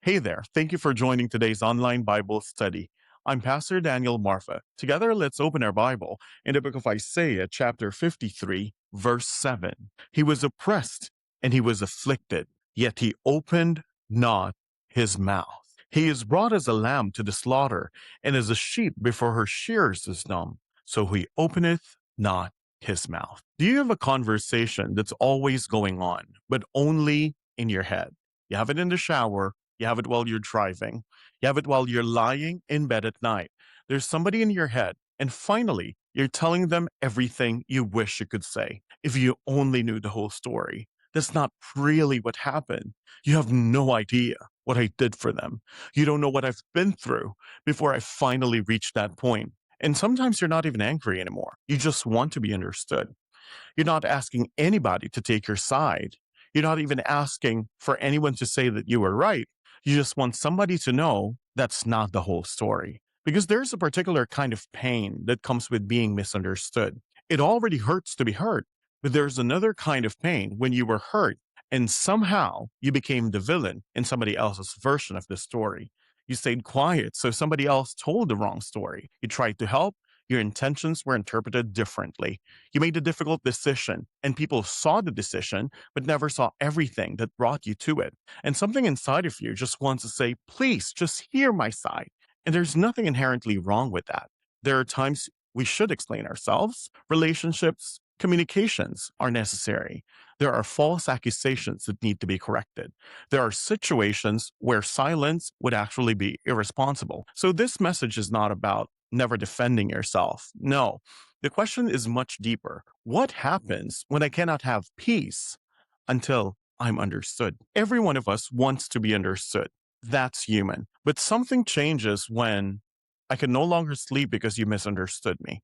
Hey there, thank you for joining today's online Bible study. I'm Pastor Daniel Marfa. Together, let's open our Bible in the book of Isaiah, chapter 53, verse 7. He was oppressed and he was afflicted, yet he opened not his mouth. He is brought as a lamb to the slaughter, and as a sheep before her shearers is dumb, so he openeth not his mouth. Do you have a conversation that's always going on, but only in your head? You have it in the shower. You have it while you're driving. You have it while you're lying in bed at night. There's somebody in your head. And finally, you're telling them everything you wish you could say. If you only knew the whole story. That's not really what happened. You have no idea what I did for them. You don't know what I've been through before I finally reached that point. And sometimes you're not even angry anymore. You just want to be understood. You're not asking anybody to take your side. You're not even asking for anyone to say that you were right. You just want somebody to know that's not the whole story. Because there's a particular kind of pain that comes with being misunderstood. It already hurts to be hurt, but there's another kind of pain when you were hurt and somehow you became the villain in somebody else's version of the story. You stayed quiet, so somebody else told the wrong story. You tried to help, your intentions were interpreted differently. You made a difficult decision, and people saw the decision, but never saw everything that brought you to it. And something inside of you just wants to say, please, just hear my side. And there's nothing inherently wrong with that. There are times we should explain ourselves. Relationships, communications are necessary. There are false accusations that need to be corrected. There are situations where silence would actually be irresponsible. So this message is not about never defending yourself. No, the question is much deeper. What happens when I cannot have peace until I'm understood? Every one of us wants to be understood. That's human. But something changes when I can no longer sleep because you misunderstood me.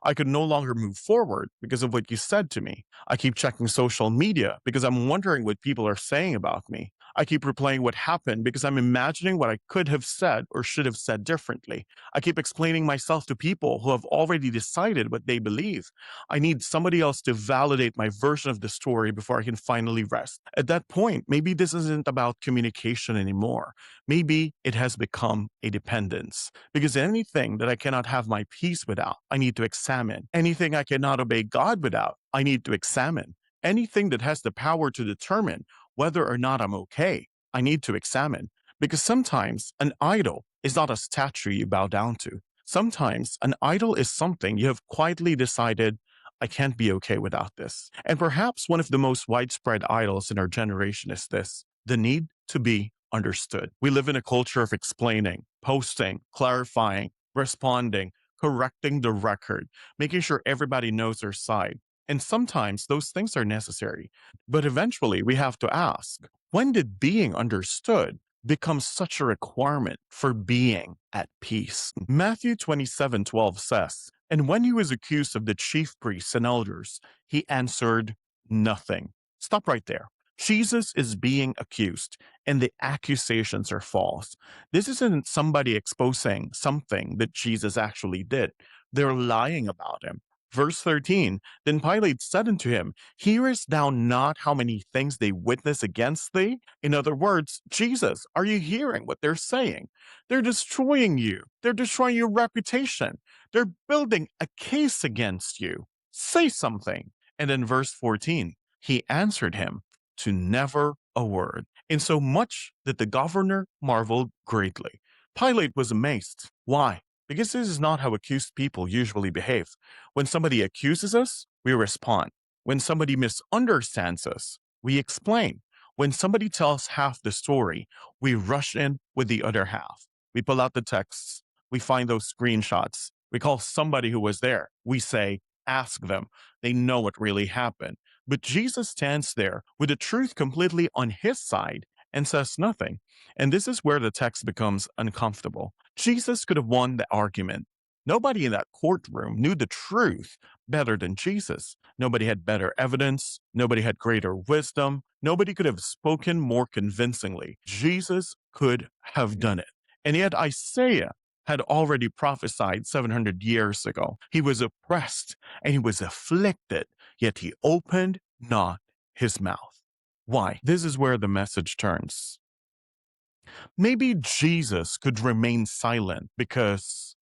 I could no longer move forward because of what you said to me. I keep checking social media because I'm wondering what people are saying about me. I keep replaying what happened because I'm imagining what I could have said or should have said differently. I keep explaining myself to people who have already decided what they believe. I need somebody else to validate my version of the story before I can finally rest. At that point, maybe this isn't about communication anymore. Maybe it has become a dependence. Because anything that I cannot have my peace without, I need to examine. Anything I cannot obey God without, I need to examine. Anything that has the power to determine whether or not I'm okay, I need to examine. Because sometimes an idol is not a statue you bow down to. Sometimes an idol is something you have quietly decided, I can't be okay without this. And perhaps one of the most widespread idols in our generation is this: the need to be understood. We live in a culture of explaining, posting, clarifying, responding, correcting the record, making sure everybody knows their side. And sometimes those things are necessary. But eventually we have to ask, when did being understood become such a requirement for being at peace? Matthew 27:12 says, "And when he was accused of the chief priests and elders, he answered nothing." Stop right there. Jesus is being accused, and the accusations are false. This isn't somebody exposing something that Jesus actually did. They're lying about him. Verse 13, then Pilate said unto him, hearest thou not how many things they witness against thee? In other words, Jesus, are you hearing what they're saying? They're destroying you. They're destroying your reputation. They're building a case against you. Say something. And then verse 14, he answered him, to never a word, insomuch that the governor marveled greatly. Pilate was amazed. Why? Because this is not how accused people usually behave. When somebody accuses us, we respond. When somebody misunderstands us, we explain. When somebody tells half the story, we rush in with the other half. We pull out the texts. We find those screenshots. We call somebody who was there. We say, ask them. They know what really happened. But Jesus stands there with the truth completely on his side and says nothing. And this is where the text becomes uncomfortable. Jesus could have won the argument. Nobody in that courtroom knew the truth better than Jesus. Nobody had better evidence. Nobody had greater wisdom. Nobody could have spoken more convincingly. Jesus could have done it. And yet Isaiah had already prophesied 700 years ago. He was oppressed and he was afflicted, yet he opened not his mouth. Why? This is where the message turns. Maybe Jesus could remain silent because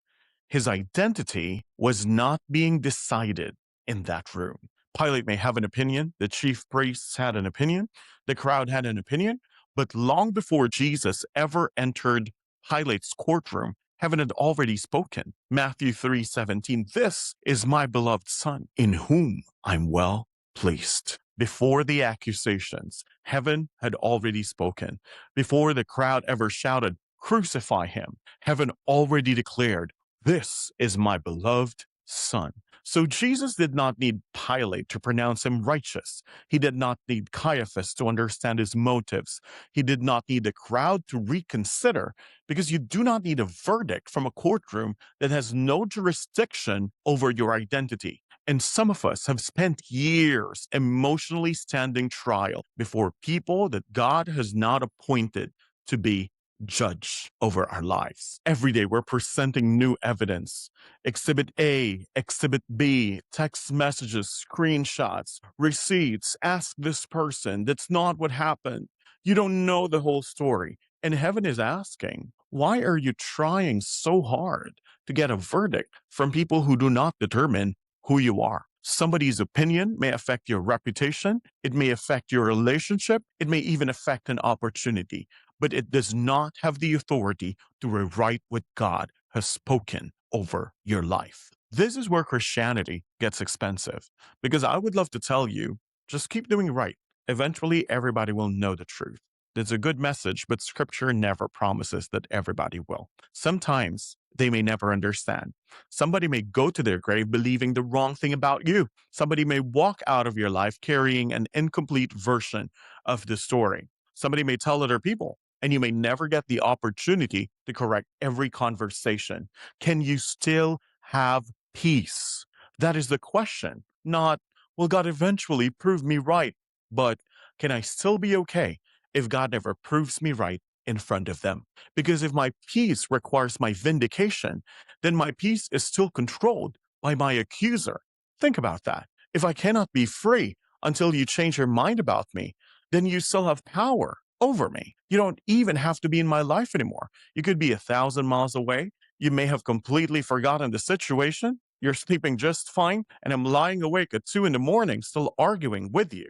his identity was not being decided in that room. Pilate may have an opinion, the chief priests had an opinion, the crowd had an opinion, but long before Jesus ever entered Pilate's courtroom, heaven had already spoken. Matthew 3:17, "This is my beloved Son, in whom I'm well pleased." Before the accusations, heaven had already spoken. Before the crowd ever shouted, "Crucify him," heaven already declared, "This is my beloved Son." So Jesus did not need Pilate to pronounce him righteous. He did not need Caiaphas to understand his motives. He did not need the crowd to reconsider, because you do not need a verdict from a courtroom that has no jurisdiction over your identity. And some of us have spent years emotionally standing trial before people that God has not appointed to be judge over our lives. Every day we're presenting new evidence. Exhibit A, Exhibit B, text messages, screenshots, receipts. Ask this person. That's not what happened. You don't know the whole story. And heaven is asking, why are you trying so hard to get a verdict from people who do not determine who you are? Somebody's opinion may affect your reputation. It may affect your relationship. It may even affect an opportunity, but it does not have the authority to rewrite what God has spoken over your life. This is where Christianity gets expensive, because I would love to tell you, just keep doing right. Eventually, everybody will know the truth. It's a good message, but scripture never promises that everybody will. Sometimes they may never understand. Somebody may go to their grave believing the wrong thing about you. Somebody may walk out of your life carrying an incomplete version of the story. Somebody may tell other people, and you may never get the opportunity to correct every conversation. Can you still have peace? That is the question. Not, will God eventually prove me right? But can I still be okay if God never proves me right in front of them? Because if my peace requires my vindication, then my peace is still controlled by my accuser. Think about that. If I cannot be free until you change your mind about me, then you still have power over me. You don't even have to be in my life anymore. You could be 1,000 miles away. You may have completely forgotten the situation. You're sleeping just fine, and I'm lying awake at 2 a.m. still arguing with you,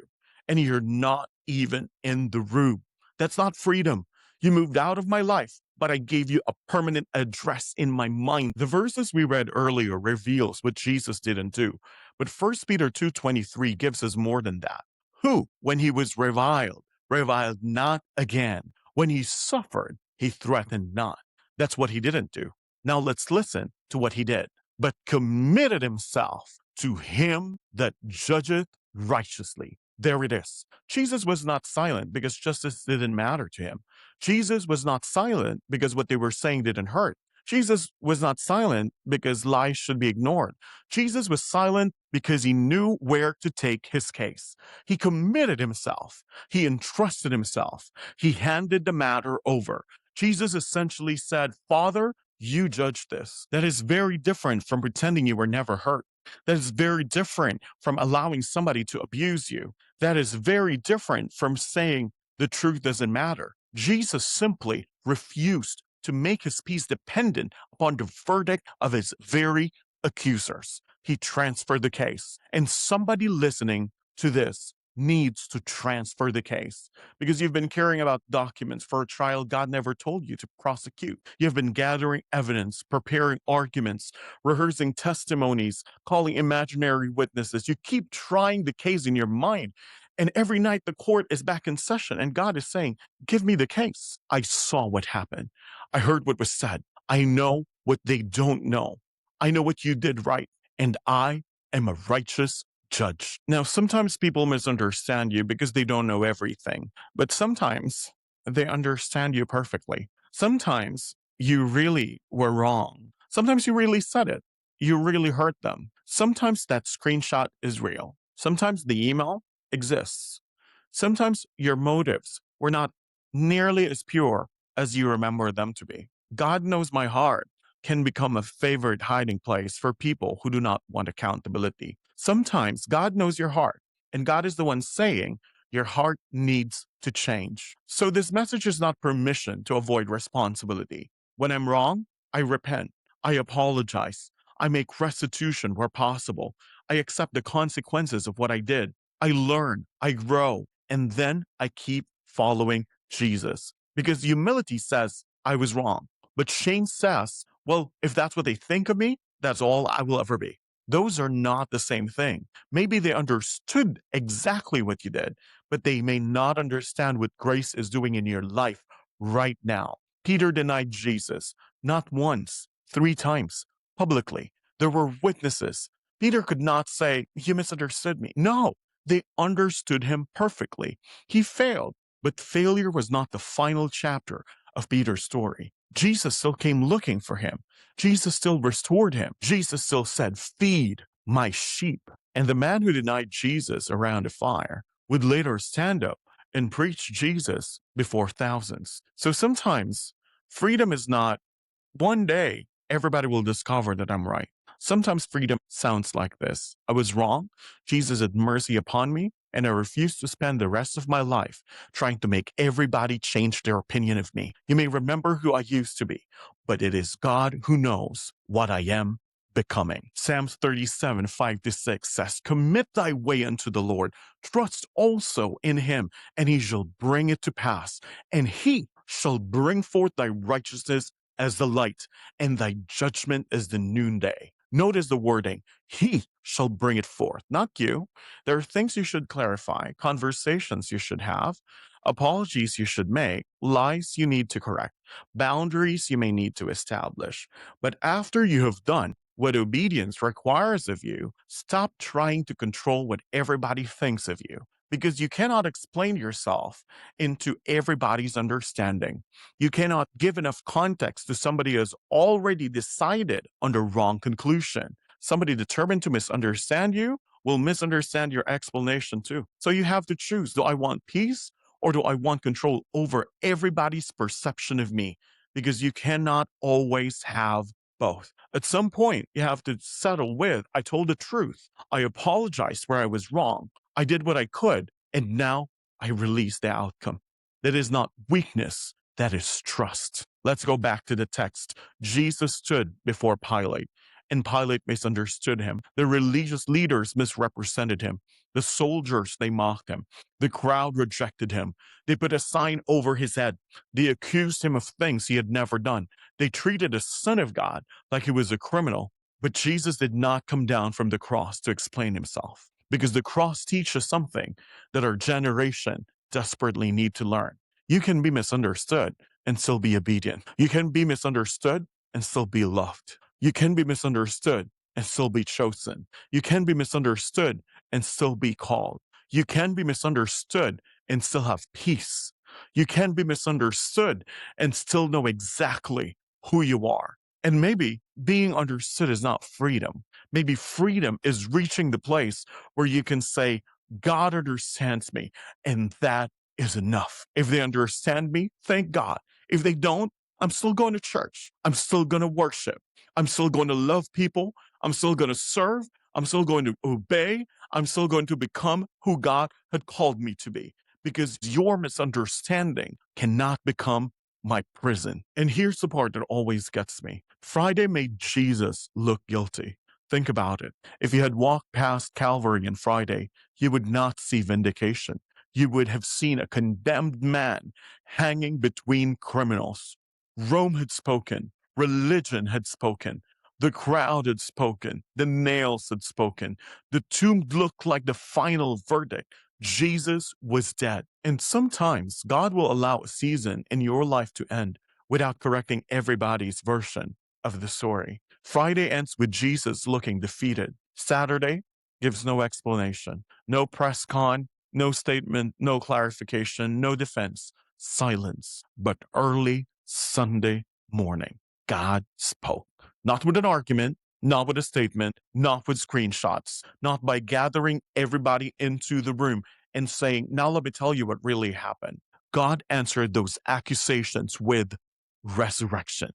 and you're not even in the room. That's not freedom. You moved out of my life, but I gave you a permanent address in my mind. The verses we read earlier reveals what Jesus didn't do, but 1 Peter 2:23 gives us more than that. Who, when he was reviled not again. When he suffered, he threatened not. That's what he didn't do. Now let's listen to what he did. But committed himself to him that judgeth righteously. There it is. Jesus was not silent because justice didn't matter to him. Jesus was not silent because what they were saying didn't hurt. Jesus was not silent because lies should be ignored. Jesus was silent because he knew where to take his case. He committed himself. He entrusted himself. He handed the matter over. Jesus essentially said, Father, you judge this. That is very different from pretending you were never hurt. That is very different from allowing somebody to abuse you. That is very different from saying the truth doesn't matter. Jesus simply refused to make his peace dependent upon the verdict of his very accusers. He transferred the case. And somebody listening to this needs to transfer the case, because you've been caring about documents for a trial God never told you to prosecute. You've been gathering evidence, preparing arguments, rehearsing testimonies, calling imaginary witnesses. You keep trying the case in your mind. And every night the court is back in session and God is saying, give me the case. I saw what happened. I heard what was said. I know what they don't know. I know what you did right. And I am a righteous judge. Now, sometimes people misunderstand you because they don't know everything, but sometimes they understand you perfectly. Sometimes you really were wrong. Sometimes you really said it. You really hurt them. Sometimes that screenshot is real. Sometimes the email exists. Sometimes your motives were not nearly as pure as you remember them to be. God knows my heart can become a favorite hiding place for people who do not want accountability. Sometimes God knows your heart, and God is the one saying, Your heart needs to change. So this message is not permission to avoid responsibility. When I'm wrong, I repent. I apologize. I make restitution where possible. I accept the consequences of what I did. I learn. I grow. And then I keep following Jesus. Because humility says, I was wrong. But shame says, well, if that's what they think of me, that's all I will ever be. Those are not the same thing. Maybe they understood exactly what you did, but they may not understand what grace is doing in your life right now. Peter denied Jesus not once, 3 times, publicly. There were witnesses. Peter could not say, you misunderstood me. No, they understood him perfectly. He failed, but failure was not the final chapter of Peter's story. Jesus still came looking for him. Jesus still restored him. Jesus still said, feed my sheep. And the man who denied Jesus around a fire would later stand up and preach Jesus before thousands. So sometimes freedom is not one day everybody will discover that I'm right. Sometimes freedom sounds like this. I was wrong. Jesus had mercy upon me, and I refuse to spend the rest of my life trying to make everybody change their opinion of me. You may remember who I used to be, but it is God who knows what I am becoming. Psalms 37, 5-6 says, commit thy way unto the Lord, trust also in him, and he shall bring it to pass, and he shall bring forth thy righteousness as the light, and thy judgment as the noonday. Notice the wording, he shall bring it forth, not you. There are things you should clarify, conversations you should have, apologies you should make, lies you need to correct, boundaries you may need to establish. But after you have done what obedience requires of you, stop trying to control what everybody thinks of you, because you cannot explain yourself into everybody's understanding. You cannot give enough context to somebody who has already decided on the wrong conclusion. Somebody determined to misunderstand you will misunderstand your explanation too. So you have to choose, do I want peace or do I want control over everybody's perception of me? Because you cannot always have both. At some point, you have to settle with, I told the truth. I apologized where I was wrong. I did what I could, and now I release the outcome. That is not weakness, that is trust. Let's go back to the text. Jesus stood before Pilate, and Pilate misunderstood him. The religious leaders misrepresented him. The soldiers, they mocked him. The crowd rejected him. They put a sign over his head. They accused him of things he had never done. They treated the Son of God like he was a criminal. But Jesus did not come down from the cross to explain himself, because the cross teaches something that our generation desperately need to learn. You can be misunderstood and still be obedient. You can be misunderstood and still be loved. You can be misunderstood and still be chosen. You can be misunderstood and still be called. You can be misunderstood and still have peace. You can be misunderstood and still know exactly who you are. And maybe being understood is not freedom. Maybe freedom is reaching the place where you can say, God understands me, and that is enough. If they understand me, thank God. If they don't, I'm still going to church. I'm still going to worship. I'm still going to love people. I'm still going to serve. I'm still going to obey. I'm still going to become who God had called me to be, because your misunderstanding cannot become my prison. And here's the part that always gets me. Friday made Jesus look guilty. Think about it. If you had walked past Calvary on Friday, you would not see vindication. You would have seen a condemned man hanging between criminals. Rome had spoken. Religion had spoken. The crowd had spoken. The nails had spoken. The tomb looked like the final verdict. Jesus was dead. And sometimes God will allow a season in your life to end without correcting everybody's version of the story. Friday ends with Jesus looking defeated. Saturday gives no explanation, no press con, no statement, no clarification, no defense, silence. But early Sunday morning, God spoke. Not with an argument, not with a statement, not with screenshots, not by gathering everybody into the room and saying, now let me tell you what really happened. God answered those accusations with resurrection.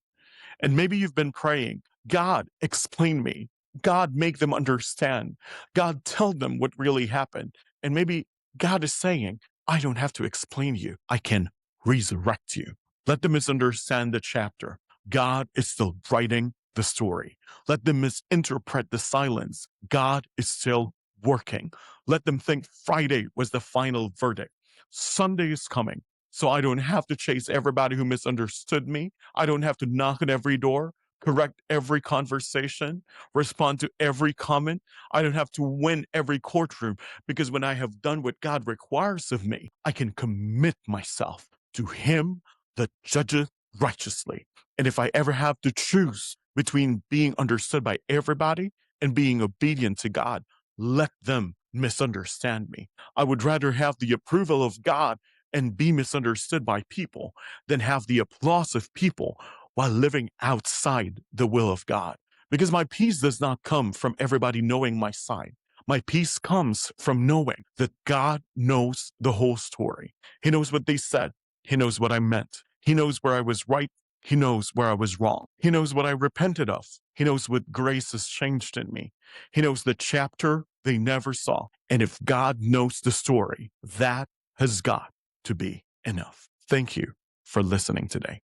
And maybe you've been praying, God, explain me. God, make them understand. God, tell them what really happened. And maybe God is saying, I don't have to explain you. I can resurrect you. Let them misunderstand the chapter. God is still writing the story. Let them misinterpret the silence. God is still working. Let them think Friday was the final verdict. Sunday is coming. So I don't have to chase everybody who misunderstood me. I don't have to knock on every door, correct every conversation, respond to every comment. I don't have to win every courtroom, because when I have done what God requires of me, I can commit myself to Him that judgeth righteously. And if I ever have to choose between being understood by everybody and being obedient to God, let them misunderstand me. I would rather have the approval of God and be misunderstood by people than have the applause of people while living outside the will of God. Because my peace does not come from everybody knowing my side. My peace comes from knowing that God knows the whole story. He knows what they said. He knows what I meant. He knows where I was right. He knows where I was wrong. He knows what I repented of. He knows what grace has changed in me. He knows the chapter they never saw. And if God knows the story, that has got to be enough. Thank you for listening today.